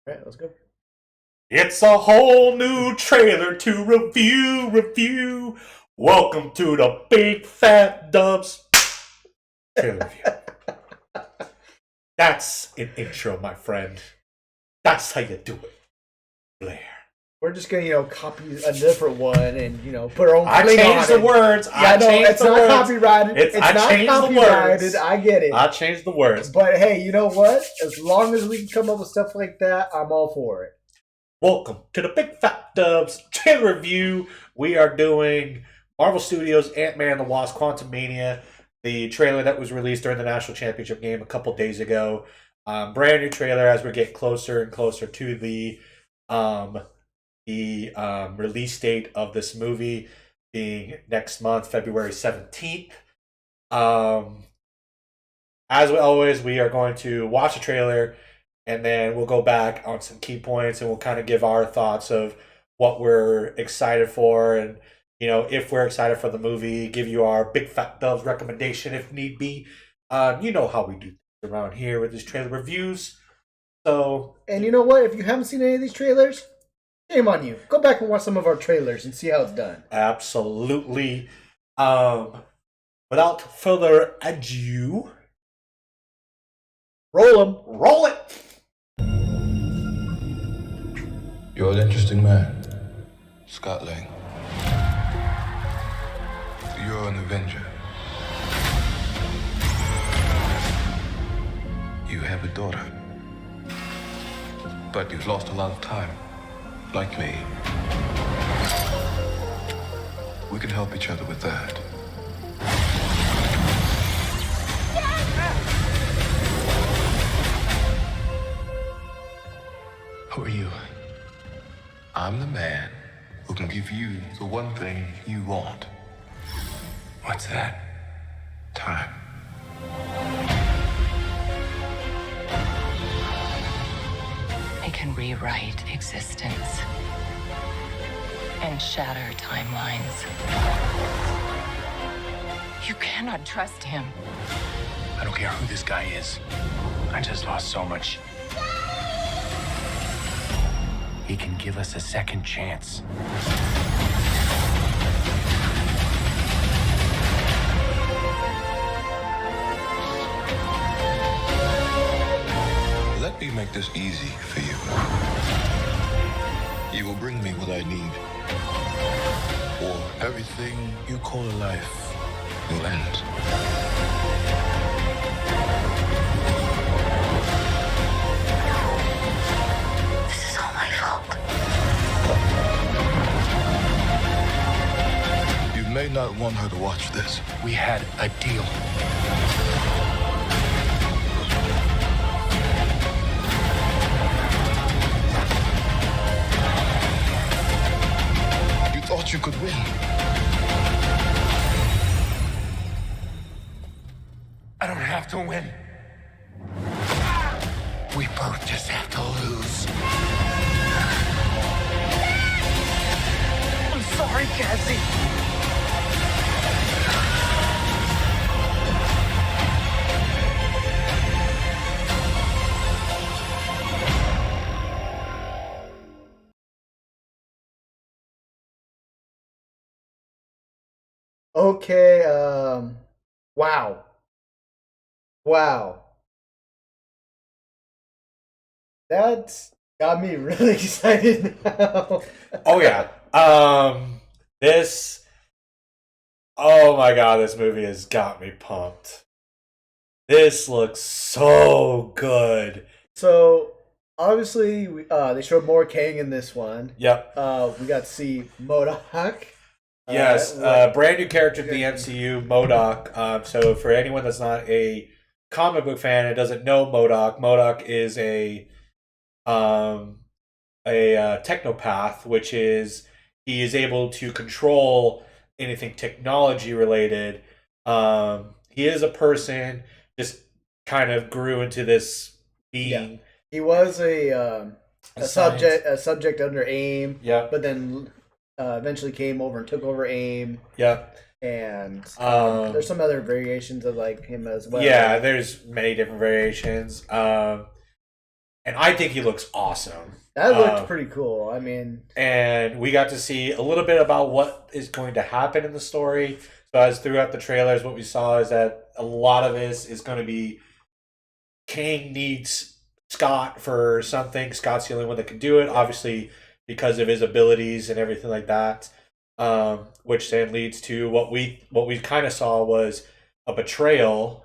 All right, let's go. It's a whole new trailer to review. Welcome to the Big Fat Dubs trailer review. That's an intro, my friend. That's how you do it, Blair. We're just gonna, copy a different one and put our own. I changed the words. Yeah, it's not copyrighted. It's not copyrighted. I get it. I changed the words. But hey, you know what? As long as we can come up with stuff like that, I'm all for it. Welcome to the Big Fat Dubs trailer review. We are doing Marvel Studios' Ant-Man and the Wasp: Quantumania, the trailer that was released during the National Championship game a couple days ago. Brand new trailer as we get closer and closer to the release date of this movie being next month, February 17th. As always, we are going to watch the trailer and then we'll go back on some key points and we'll kind of give our thoughts of what we're excited for and, if we're excited for the movie, give you our Big Fat Dubs recommendation if need be. You know how we do things around here with these trailer reviews. And you know what? If you haven't seen any of these trailers, shame on you. Go back and watch some of our trailers and see how it's done. Absolutely. Without further ado, roll them. Roll it. You're an interesting man, Scott Lang. You're an Avenger. You have a daughter. But you've lost a lot of time, like me. We can help each other with that. Who are you? I'm the man who can give you the one thing you want. What's that? Time. It can rewrite existence and shatter timelines. You cannot trust him. I don't care who this guy is. I just lost so much. He can give us a second chance. Let me make this easy for you. You will bring me what I need, or everything you call a life will end. This is all my fault. You may not want her to watch this. We had a deal. You thought you could win. I don't have to win. We both just have to lose. I'm sorry, Cassie. Okay, wow. That's got me really excited now. Oh yeah. Oh my god, this movie has got me pumped. This looks so good. So, obviously, they showed more Kang in this one. Yep. We got to see MODOK. Yes, brand new character to the MCU, MODOK. So for anyone that's not a comic book fan and doesn't know MODOK, MODOK is a technopath, which is he is able to control anything technology related. He is a person, just kind of grew into this being. Yeah. He was a subject under AIM. Yeah. But then eventually came over and took over AIM. Yeah. And there's some other variations of like him as well. Yeah, there's many different variations. and I think he looks awesome. That looked pretty cool. I mean, and we got to see a little bit about what is going to happen in the story. So as throughout the trailers, what we saw is that a lot of this is going to be Kang needs Scott for something. Scott's the only one that can do it, obviously because of his abilities and everything like that. Which then leads to what we kind of saw was a betrayal.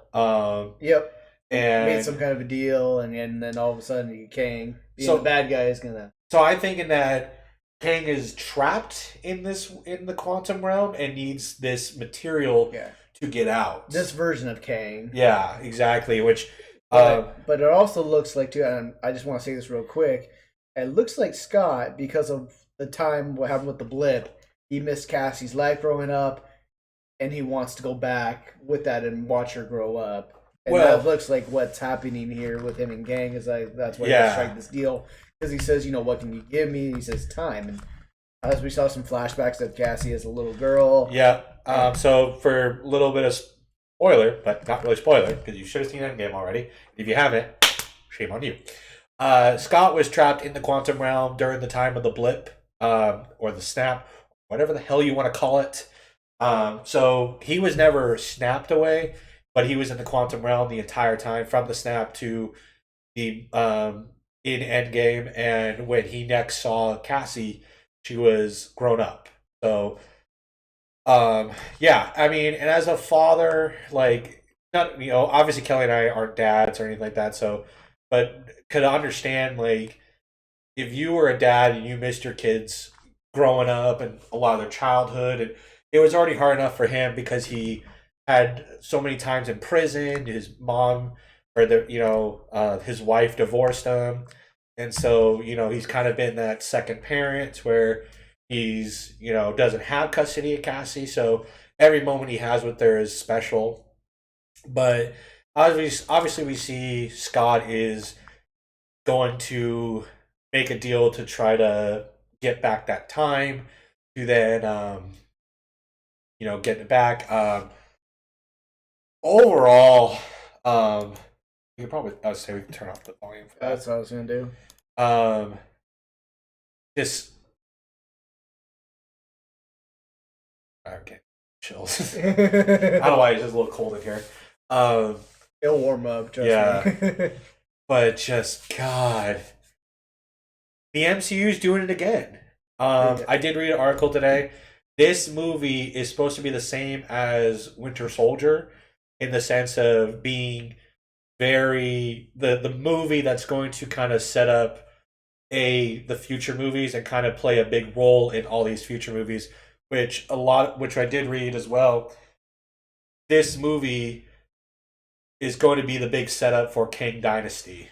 yep. And Made some kind of a deal, and then all of a sudden, Kang, being So- the bad guy, is gonna. So I'm thinking that Kang is trapped in the quantum realm and needs this material Yeah. to get out. This version of Kang. Yeah, exactly. Which, But it also looks like, too, and I just want to say this real quick, it looks like Scott, because of the time, what happened with the blip, he missed Cassie's life growing up, and he wants to go back with that and watch her grow up. And Well- that looks like what's happening here with him and Gang, is like, that's why Yeah. he strike this deal. Because he says, what can you give me? He says time. And as we saw some flashbacks of Cassie as a little girl. yeah. So for a little bit of spoiler, but not really spoiler, because you should have seen Endgame already. If you haven't, shame on you. Scott was trapped in the quantum realm during the time of the blip, or the snap, whatever the hell you want to call it. So he was never snapped away, but he was in the quantum realm the entire time from the snap to the in Endgame. And when he next saw Cassie, she was grown up. So yeah, I mean, and as a father, like, not, obviously Kelly and I aren't dads or anything like that, so, but could understand, like, if you were a dad and you missed your kids growing up and a lot of their childhood, and it was already hard enough for him because he had so many times in prison, his mom or his wife divorced him, and so he's kind of been that second parent where he's doesn't have custody of Cassie, so every moment he has with her is special. But obviously we see Scott is going to make a deal to try to get back that time to then get it back. Overall, you could probably, I would say we can turn off the volume for that. That's what I was going to do. Just okay, chills. I don't know why it's just a little cold in here. It'll warm up, trust Yeah. me. But just God, the MCU's doing it again. I did read an article today. This movie is supposed to be the same as Winter Soldier in the sense of being the movie that's going to kind of set up the future movies and kind of play a big role in all these future movies, which I did read as well. This movie is going to be the big setup for Kang Dynasty.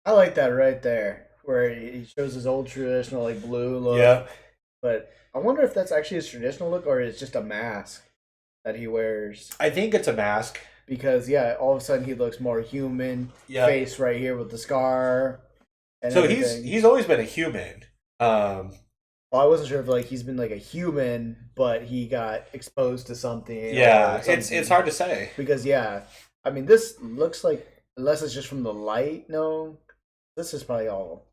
I like that right there, where he shows his old traditional like blue look. Yeah. But I wonder if that's actually his traditional look or it's just a mask that he wears. I think it's a mask. Because all of a sudden he looks more human. Yeah. Face right here with the scar. And So everything. he's always been a human. Well, I wasn't sure if he's been a human, but he got exposed to something. Yeah, or something. it's hard to say. Because I mean, this looks like, unless it's just from the light. No, this is probably all.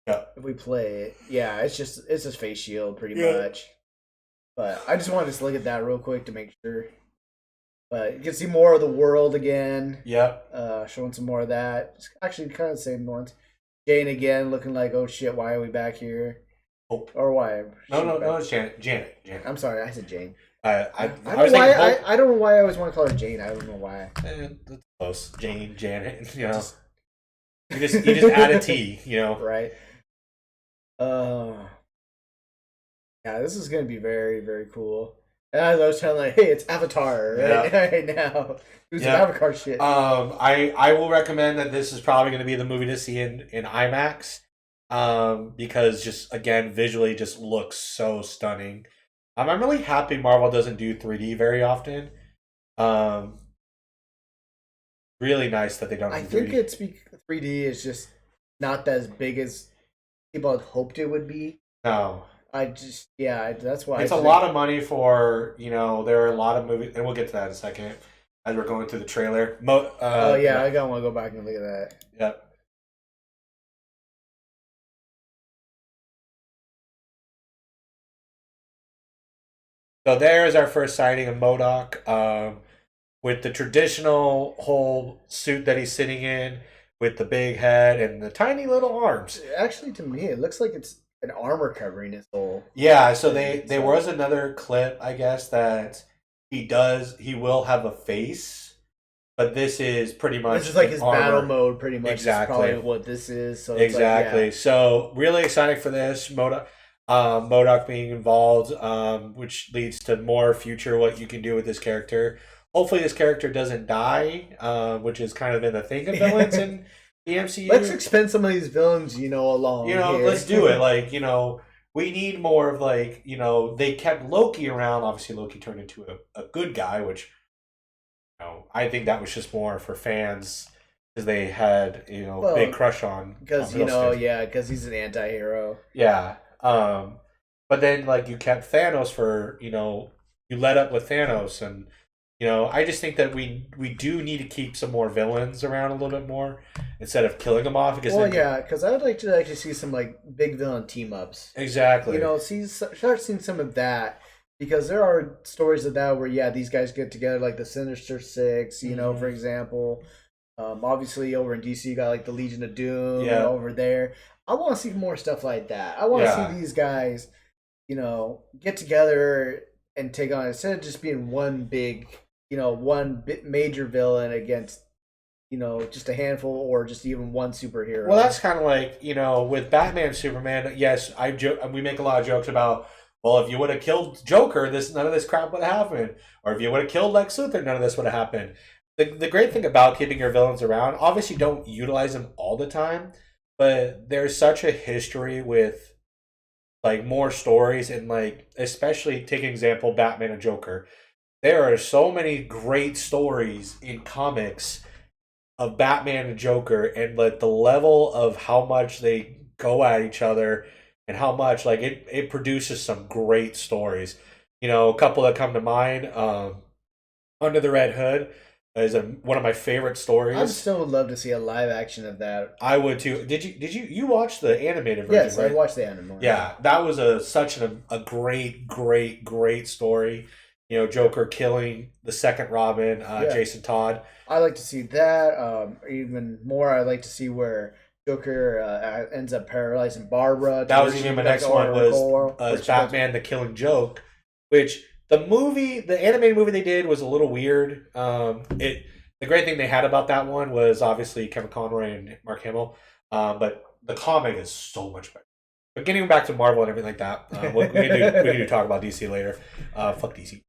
Yeah. If we play it, it's his face shield pretty Yeah. much. But I just wanted to look at that real quick to make sure. But you can see more of the world again. Yep. Showing some more of that. It's actually kind of the same ones. Jane again, looking like, oh shit, why are we back here? Hope. Or why? No, it's Janet. Janet. I'm sorry, I said Jane. I I was don't know why. thinking Hope. I don't know why I always want to call her Jane. I don't know why. That's close. Jane, Janet. You just add a T. Right. Yeah, this is gonna be very, very cool. And I was trying hey, it's Avatar right now. Do some Avatar shit. I will recommend that this is probably going to be the movie to see in IMAX. Because just again visually just looks so stunning. I'm really happy Marvel doesn't do 3D very often. Really nice that they don't. I do think 3D. it's 3D is just not as big as people had hoped it would be. No. That's why It's a lot of money for there are a lot of movies, and we'll get to that in a second as we're going through the trailer. I want to go back and look at that. Yep. So there is our first sighting of MODOK, with the traditional whole suit that he's sitting in, with the big head and the tiny little arms. Actually, to me, it looks like it's an armor covering his whole. Yeah, so there was another clip, I guess, that he will have a face, but this is pretty much This is like his armor. battle mode, pretty much. Exactly. Is probably what this is. So Exactly. It's So really excited for this MODOK being involved, which leads to more future what you can do with this character. Hopefully, this character doesn't die, which is kind of been the thing of villains in the MCU. Let's expend some of these villains, along. Here. Let's do it. Like, we need more of like, they kept Loki around. Obviously, Loki turned into a good guy, which, I think that was just more for fans because they had, big crush on. Because because he's an anti-hero. Yeah. But then like you kept Thanos for, you let up with Thanos, and I just think that we do need to keep some more villains around a little bit more instead of killing them off. Because because I would like to actually see some like big villain team ups. Exactly. Start seeing some of that, because there are stories of that where these guys get together, like the Sinister Six, for example. Obviously over in DC you got like the Legion of Doom over there. I want to see more stuff like that. I want to see these guys, get together and take on, instead of just being one big, major villain against, just a handful or just even one superhero. Well, that's kind of like, with Batman, Superman. Yes, we make a lot of jokes about, well, if you would have killed Joker, none of this crap would have happened. Or if you would have killed Lex Luthor, none of this would have happened. The great thing about keeping your villains around, obviously don't utilize them all the time, but there's such a history with like more stories, and like especially take an example, Batman and Joker. There are so many great stories in comics of Batman and Joker, and like the level of how much they go at each other and how much like it produces some great stories. A couple that come to mind, Under the Red Hood is one of my favorite stories. I still would love to see a live action of that. I would too. Did you watch the animated version? Yes, right? I watched the animated. Yeah, that was such a great story. Joker killing the second Robin, Jason Todd. I like to see that. Even more, I like to see where Joker ends up paralyzing Barbara. That was even my next one was Batman: The Killing Joke, which the animated movie they did was a little weird. The great thing they had about that one was obviously Kevin Conroy and Mark Hamill, but the comic is so much better. But getting back to Marvel and everything like that, we can do talk about DC later. Fuck DC.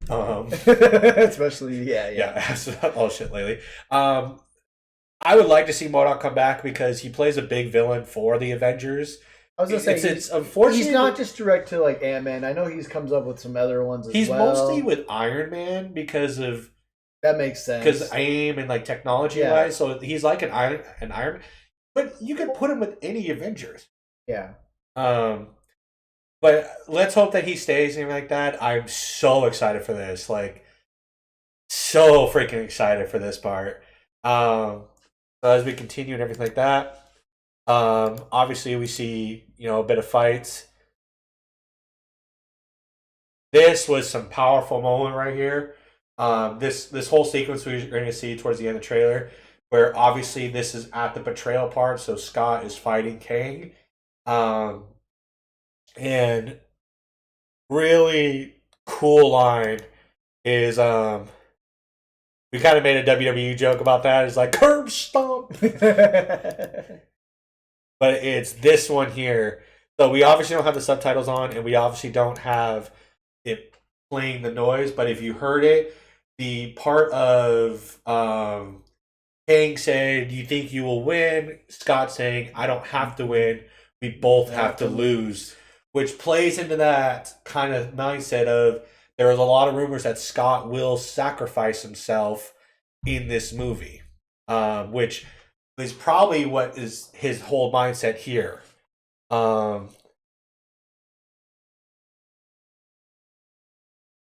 Especially, yeah, all shit lately. I would like to see MODOK come back because he plays a big villain for the Avengers. I was gonna say it's unfortunate he's not just direct to like Ant-Man. I know he comes up with some other ones as well. He's mostly with Iron Man because of that makes sense. Because aim and like technology wise, so he's like an Iron Man. But you could put him with any Avengers. Yeah. But let's hope that he stays and like that. I'm so excited for this. Like, so freaking excited for this part. So as we continue and everything like that, obviously we see, a bit of fights. This was some powerful moment right here. This whole sequence we're going to see towards the end of the trailer, where obviously this is at the betrayal part, so Scott is fighting Kang. And really cool line is we kind of made a WWE joke about that. It's like curb stomp. But it's this one here. So we obviously don't have the subtitles on, and we obviously don't have it playing the noise, but if you heard it, the part of Kang said, "You think you will win?" Scott saying, "I don't have to win. We both have to lose," which plays into that kind of mindset of there is a lot of rumors that Scott will sacrifice himself in this movie, which is probably what is his whole mindset here. And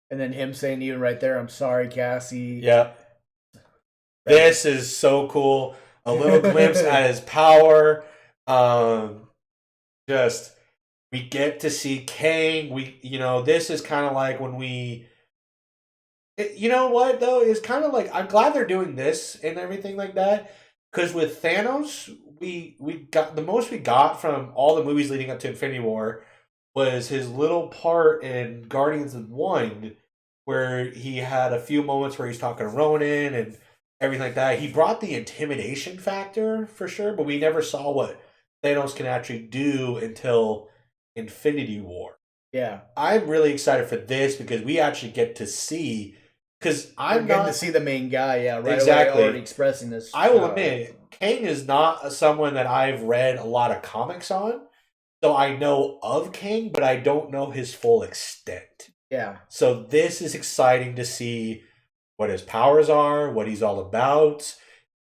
then him saying even right there, "I'm sorry, Cassie." Yep. This is so cool. A little glimpse at his power. Just we get to see Kang. This is kind of like when we You know what though? It's kind of like I'm glad they're doing this and everything like that. Because with Thanos, we got the most we got from all the movies leading up to Infinity War was his little part in Guardians of One, where he had a few moments where he's talking to Ronan and everything like that. He brought the intimidation factor for sure, but we never saw what Thanos can actually do until Infinity War. Yeah. I'm really excited for this because we actually get to see. Because We're I'm getting not to see the main guy, yeah, right exactly away, already expressing this. I will admit, Kang is not someone that I've read a lot of comics on. So I know of Kang, but I don't know his full extent. Yeah. So this is exciting to see what his powers are, what he's all about,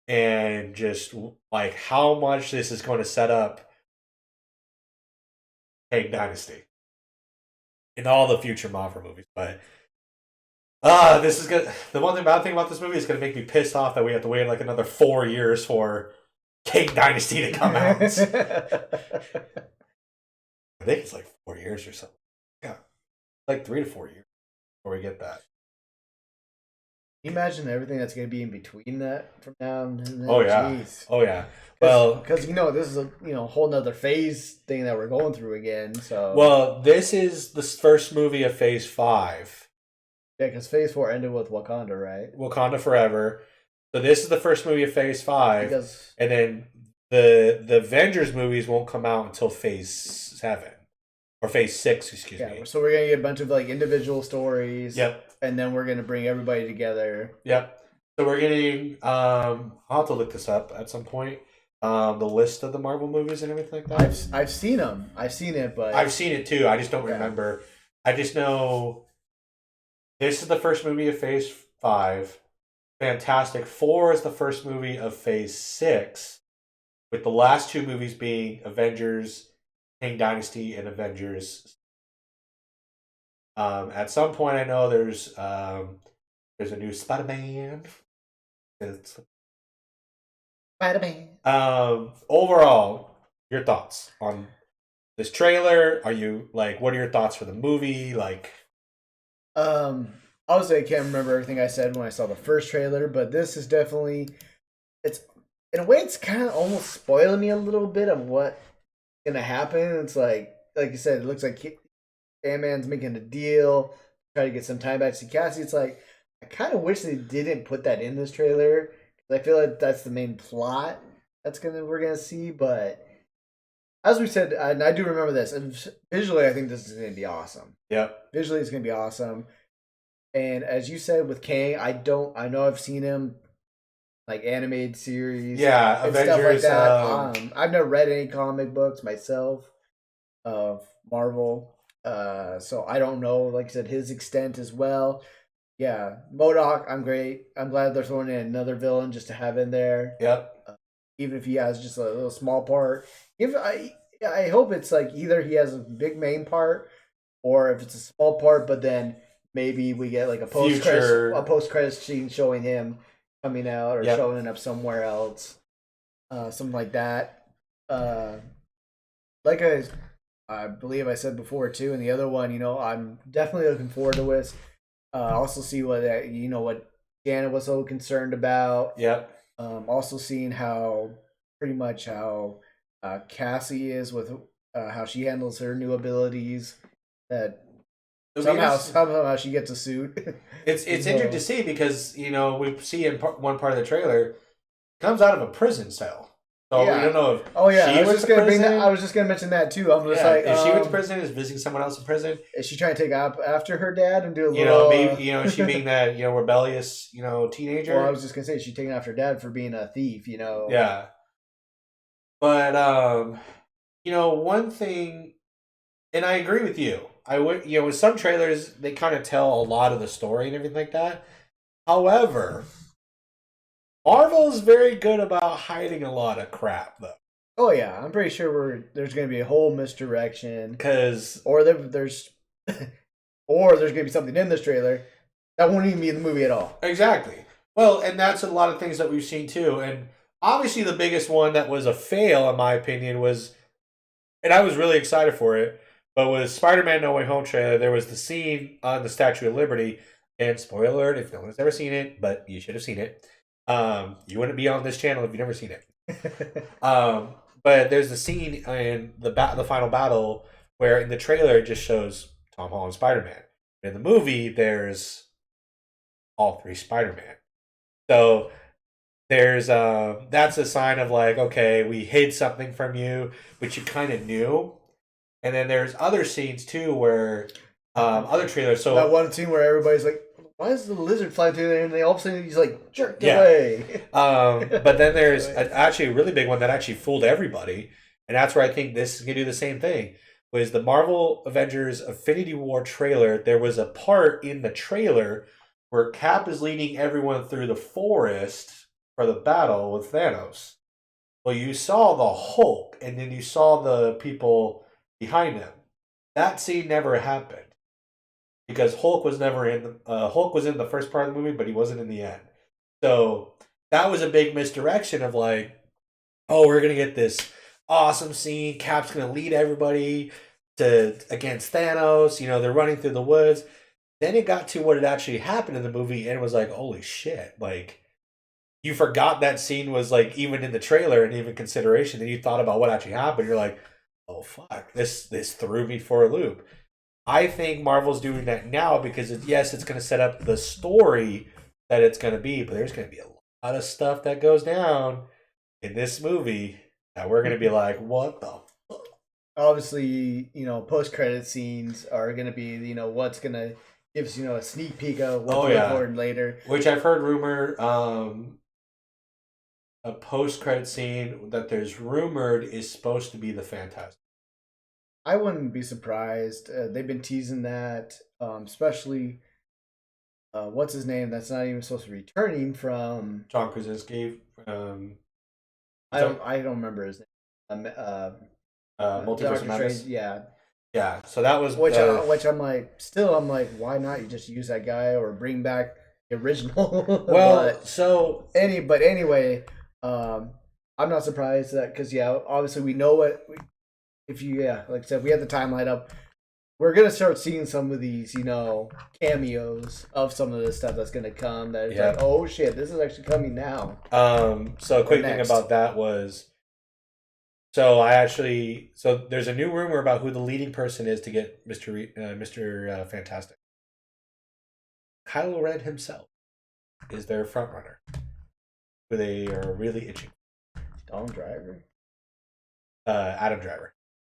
and just like how much this is going to set up Kang Dynasty in all the future Marvel movies. But this is good. The one thing bad thing about this movie is going to make me pissed off that we have to wait like another 4 years for Kang Dynasty to come out. I think it's like 4 years or something. Yeah, like 3 to 4 years before we get that. Can you imagine everything that's going to be in between that from now and then? Oh yeah. Jeez. Oh yeah. Well, because this is a whole nother phase thing that we're going through again. So well, this is the first movie of Phase 5. Yeah, because Phase 4 ended with Wakanda, right? Wakanda Forever. So this is the first movie of Phase 5, Because and then the Avengers movies won't come out until Phase 7 or Phase 6, excuse me. So we're gonna get a bunch of like individual stories. Yep. And then we're gonna bring everybody together. Yep. So we're getting. I'll have to look this up at some point. The list of the Marvel movies and everything like that. I've seen them. I've seen it, but I've seen it too. I just don't remember. I just know this is the first movie of Phase 5. Fantastic Four is the first movie of Phase 6, with the last two movies being Avengers, Kang Dynasty, and Avengers. At some point, I know there's a new Spider-Man. Spider-Man. Overall, your thoughts on this trailer? Are you like, what are your thoughts for the movie? Like, Obviously I can't remember everything I said when I saw the first trailer, but this is definitely, it's in a way it's kind of almost spoiling me a little bit of what's gonna happen. It's like you said, it looks like Sandman's making a deal, try to get some time back to see Cassie. It's like I kind of wish they didn't put that in this trailer. I feel like that's the main plot we're gonna see, but as we said, and I do remember this, and visually I think this is gonna be awesome. Yep. Visually it's gonna be awesome. And as you said with Kang, I know I've seen him like animated series, yeah, and Avengers, stuff like that. I've never read any comic books myself of Marvel, so I don't know. Like I said, his extent as well. Yeah, MODOK, I'm great. I'm glad they're throwing in another villain just to have in there. Yep. Even if he has just a little small part. I hope it's like either he has a big main part, or if it's a small part, but then maybe we get like a post credit scene showing him coming out or showing up somewhere else, something like that. Like I believe I said before too, and the other one, I'm definitely looking forward to this. Also see what Janet was so concerned about. Yep. Also seeing how Cassie is with how she handles her new abilities. That somehow she gets a suit. It's interesting to see because we see in one part of the trailer comes out of a prison cell. So we don't know if I was just gonna mention that too. I'm just if she went to prison, is visiting someone else in prison. Is she trying to take after her dad and do a little? Maybe she being that rebellious teenager. Well, I was just gonna say she's taking after dad for being a thief. Yeah. But one thing, and I agree with you. I would with some trailers they kind of tell a lot of the story and everything like that. However, Marvel is very good about hiding a lot of crap, though. Oh yeah, I'm pretty sure there's going to be a whole misdirection, or there's going to be something in this trailer that won't even be in the movie at all. Exactly. Well, and that's a lot of things that we've seen too, and obviously the biggest one that was a fail, in my opinion, was, and I was really excited for it, but was Spider-Man No Way Home trailer. There was the scene on the Statue of Liberty And spoiler alert, if no one's ever seen it, but you should have seen it. You wouldn't be on this channel if you've never seen it. But there's a scene in the final battle where in the trailer it just shows Tom Holland Spider-Man. In the movie, there's all three Spider-Man. So there's that's a sign of like, okay, we hid something from you, but you kind of knew. And then there's other scenes too where other trailers. So that one scene where everybody's like, "Why is the lizard flying through there?" And they all of a sudden he's like jerked Yeah. away. But then there's actually a really big one that actually fooled everybody, and that's where I think this is gonna do the same thing. Was the Marvel Avengers Infinity War trailer? There was a part in the trailer where Cap is leading everyone through the forest for the battle with Thanos. Well, you saw the Hulk, and then you saw the people behind him. That scene never happened because Hulk was never in. Hulk was in the first part of the movie, but he wasn't in the end. So that was a big misdirection of like, oh, we're gonna get this awesome scene. Cap's gonna lead everybody to against Thanos. You know, they're running through the woods. Then it got to what had actually happened in the movie, and it was like, holy shit! Like, you forgot that scene was like even in the trailer and even consideration. Then you thought about what actually happened. You're like, oh fuck, this threw me for a loop. I think Marvel's doing that now because yes, it's going to set up the story that it's going to be, but there's going to be a lot of stuff that goes down in this movie that we're going to be like, what the fuck? Obviously, post-credit scenes are going to be, what's going to give us, a sneak peek of what to look for later. Which I've heard rumor, a post-credit scene that there's rumored is supposed to be the Fantastic. I wouldn't be surprised. They've been teasing that, especially what's his name? That's not even supposed to be returning from John Krasinski. I don't remember his name. Multiverse of Madness. Yeah. So that was which I'm like, why not? You just use that guy or bring back the original. Well, anyway, I'm not surprised that because obviously we know what. Like I said, we had the timeline up. We're gonna start seeing some of these, cameos of some of the stuff that's gonna come. That is like, oh shit, this is actually coming now. So a quick thing about that was, so there's a new rumor about who the leading person is to get Mr. Fantastic. Kylo Ren himself is their front runner, who they are really itching. Adam Driver.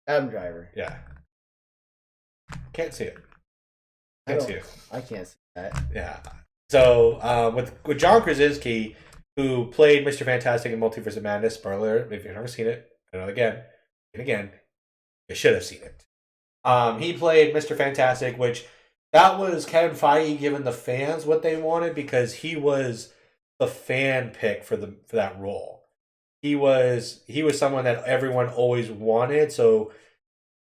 Adam Driver. Yeah. Can't see it. I can't see that. Yeah. So with John Krasinski, who played Mr. Fantastic in Multiverse of Madness, spoiler, if you've never seen it, I know again, you should have seen it. He played Mr. Fantastic, which that was Kevin Feige giving the fans what they wanted because he was the fan pick for that role. He was someone that everyone always wanted. So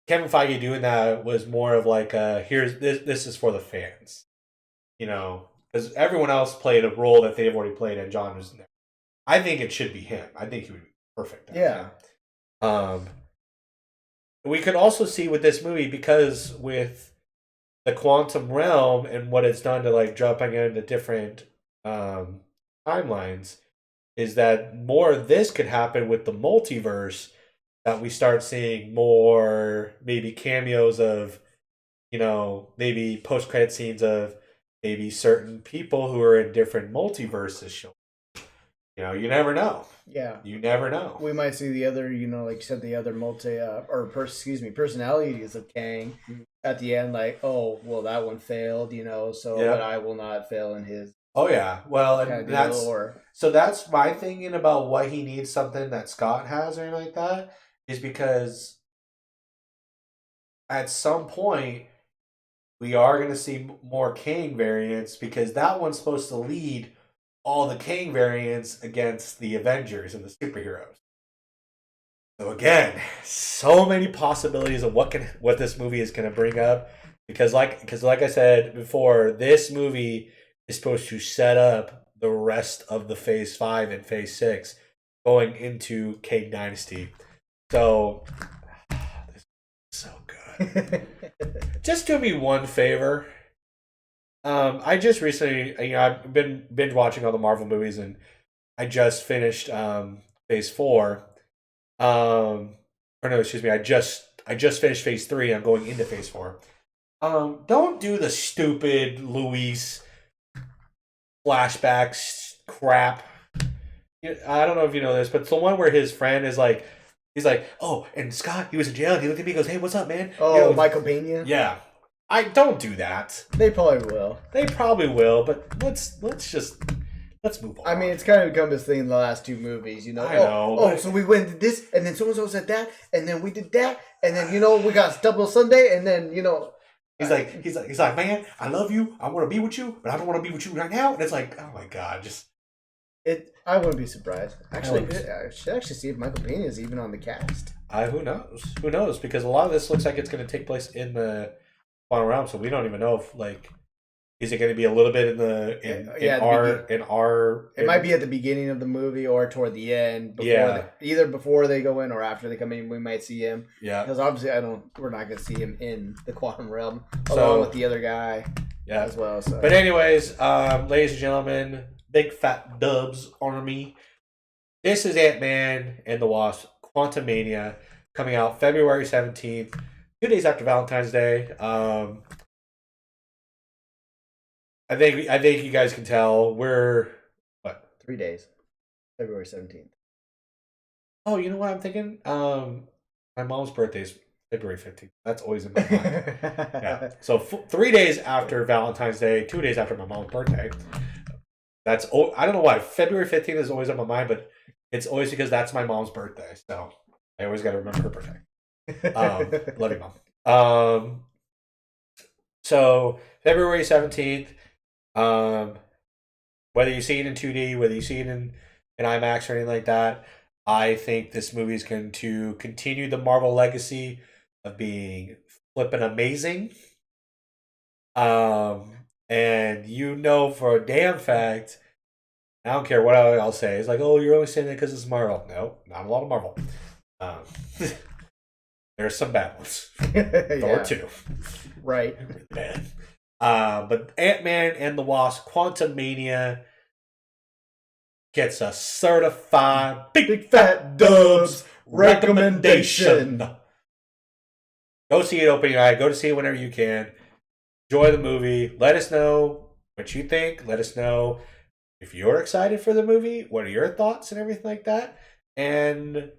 Kevin Feige doing that was more of like, here's this is for the fans, because everyone else played a role that they've already played, and John was there. I think it should be him. I think he would be perfect. Yeah. We could also see with this movie because with the quantum realm and what it's done to like jumping into different timelines. Is that more of this could happen with the multiverse, that we start seeing more maybe cameos of, maybe post-credit scenes of maybe certain people who are in different multiverses showing. You never know. Yeah. You never know. We might see the other, like you said, the other personalities of Kang at the end, like, oh, well, that one failed, but I will not fail in his. Oh yeah, well, and that's my thinking about why he needs something that Scott has or anything like that is because at some point we are going to see more Kang variants because that one's supposed to lead all the Kang variants against the Avengers and the superheroes. So again, so many possibilities of what this movie is going to bring up because like I said before, this movie is supposed to set up the rest of the Phase 5 and Phase 6 going into Kang Dynasty. So, this is so good. Just do me one favor. I just recently, I've been binge watching all the Marvel movies, and I just finished Phase 4. Or no, excuse me. I just finished Phase 3. I'm going into Phase 4. Don't do the stupid Luis flashbacks crap. I don't know if you know this, but it's the one where his friend is like, he's like, oh, and Scott, he was in jail, and he looked at me and goes, hey, what's up, man? Oh, Michael Pena? Yeah. I don't do that. They probably will. They probably will, but let's move on. I mean, it's kind of become his thing in the last 2 movies, you know. I know. Oh, so we went and did this, and then so-and-so said that, and then we did that, and then, we got double Sunday, and then, He's like, man, I love you. I want to be with you, but I don't want to be with you right now. And it's like, oh my god, just I wouldn't be surprised. Actually, I should actually see if Michael Pena is even on the cast. who knows? Who knows? Because a lot of this looks like it's going to take place in the final realm, so we don't even know if is it going to be a little bit in our. It might be at the beginning of the movie or toward the end. Either before they go in or after they come in, we might see him. Yeah. Because obviously, we're not going to see him in the quantum realm along with the other guy. Yeah. As well. So. But anyways, ladies and gentlemen, big fat dubs on me. This is Ant-Man and the Wasp: Quantumania, coming out February 17th, 2 days after Valentine's Day. I think you guys can tell we're 3 days, February 17th. Oh, you know what I'm thinking? My mom's birthday is February 15th. That's always in my mind. Yeah. So 3 days after Valentine's Day, 2 days after my mom's birthday. I don't know why February 15th is always on my mind, but it's always because that's my mom's birthday. So I always got to remember her birthday. Love you, Mom. So February 17th. Whether you see it in 2D, whether you see it in IMAX or anything like that, I think this movie is going to continue the Marvel legacy of being flippin' amazing. And for a damn fact, I don't care what I'll say. It's like, oh, you're only saying that because it's Marvel. No, not a lot of Marvel. There's some bad ones. Thor 2. Right. Bad. But Ant-Man and the Wasp: Quantumania gets a certified big fat dubs recommendation. Go see it opening night. Go to see it whenever you can. Enjoy the movie. Let us know what you think. Let us know if you're excited for the movie. What are your thoughts and everything like that? And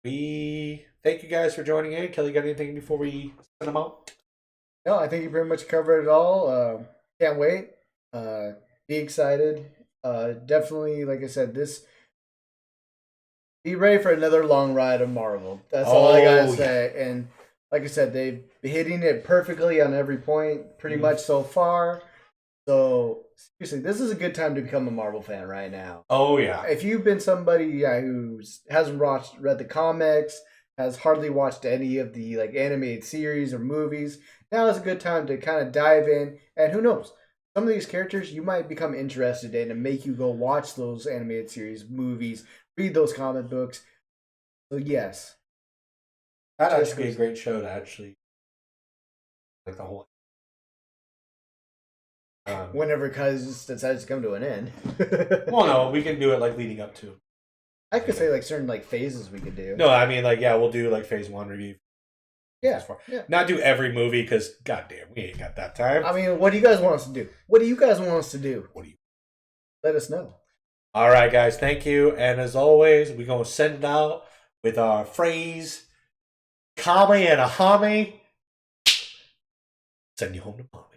we thank you guys for joining in. Kelly, got anything before we send them out? No, I think you pretty much covered it all. Can't wait. Be excited. Definitely, like I said, be ready for another long ride of Marvel. That's all I gotta say. Yeah. And like I said, they've been hitting it perfectly on every point, pretty much so far. So seriously, this is a good time to become a Marvel fan right now. Oh yeah. If you've been somebody who hasn't read the comics, has hardly watched any of the animated series or movies, now is a good time to kind of dive in. And who knows, some of these characters you might become interested in and make you go watch those animated series, movies, read those comic books. So yes, that'd actually be a great show to actually the whole. Whenever Cuz decides to come to an end. Well, no, we can do it leading up to. I could say certain phases we could do. No, I mean we'll do phase 1 review. Yeah. Not do every movie because goddamn, we ain't got that time. I mean, what do you guys want us to do? What do you guys want us to do? Let us know. All right, guys. Thank you. And as always, we're gonna send it out with our phrase, "Kami and a Hami." Send you home to mommy.